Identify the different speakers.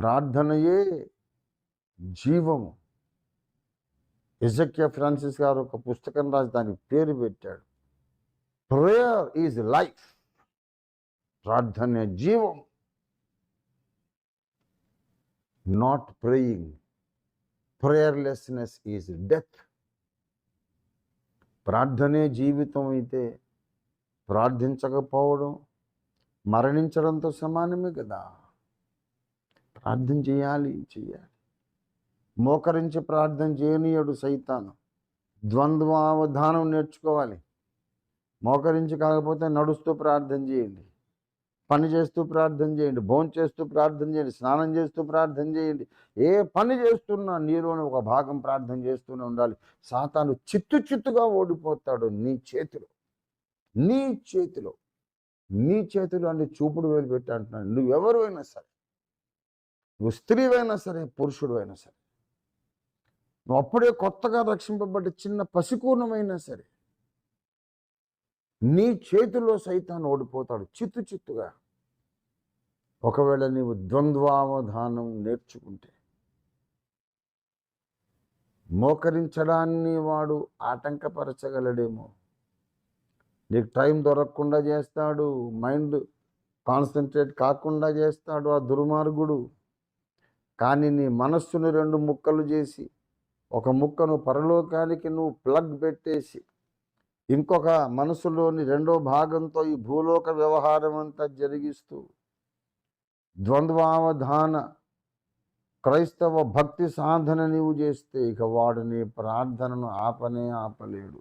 Speaker 1: ప్రార్థనయే జీవము. ఎజెకియా ఫ్రాన్సిస్ గారు ఒక పుస్తకం రాసి దానికి పేరు పెట్టాడు, ప్రేయర్ ఈజ్ లైఫ్. ప్రార్థన జీవం. Not praying, prayerlessness is death. ప్రార్థనే జీవితం అయితే ప్రార్థించకపోవడం మరణించడంతో సమానమే కదా. ప్రార్థన చేయాలి. మోకరించి ప్రార్థన చేయనీయడు సైతాను. ద్వంద్వావధానం నేర్చుకోవాలి. మోకరించి కాకపోతే నడుస్తూ ప్రార్థన చేయండి, పని చేస్తూ ప్రార్థన చేయండి, భోంచేస్తూ ప్రార్థన చేయండి, స్నానం చేస్తూ ప్రార్థన చేయండి. ఏ పని చేస్తున్నా నీలోని ఒక భాగం ప్రార్థన చేస్తూనే ఉండాలి. సాతాను చిత్తుగా ఓడిపోతాడు నీ చేతిలో. నీ చేతిలో అంటే చూపుడు వేలు పెట్టి అంటున్నాడు. నువ్వెవరు అయినా సరే, నువ్వు స్త్రీవైనా సరే, పురుషుడు అయినా సరే, నువ్వు అప్పుడే కొత్తగా రక్షింపబడ్డ చిన్న పసికూర్ణమైనా సరే, నీ చేతిలో సైతాను ఓడిపోతాడు చిత్తుగా. ఒకవేళ నీవు ద్వంద్వావధానం నేర్చుకుంటే, మోకరించడాన్ని వాడు ఆటంకపరచగలడేమో, నీకు టైం దొరకకుండా చేస్తాడు, మైండ్ కాన్సన్ట్రేట్ కాకుండా చేస్తాడు ఆ దుర్మార్గుడు. కానీ నీ మనస్సును రెండు ముక్కలు చేసి, ఒక ముక్కను పరలోకానికి నువ్వు ప్లగ్ పెట్టేసి, ఇంకొక మనసులోని రెండో భాగంతో ఈ భూలోక వ్యవహారం అంతా జరిగిస్తూ ద్వంద్వావధాన క్రైస్తవ భక్తి సాధన నీవు చేస్తే ఇక వాడు నీ ప్రార్థనను ఆపలేడు.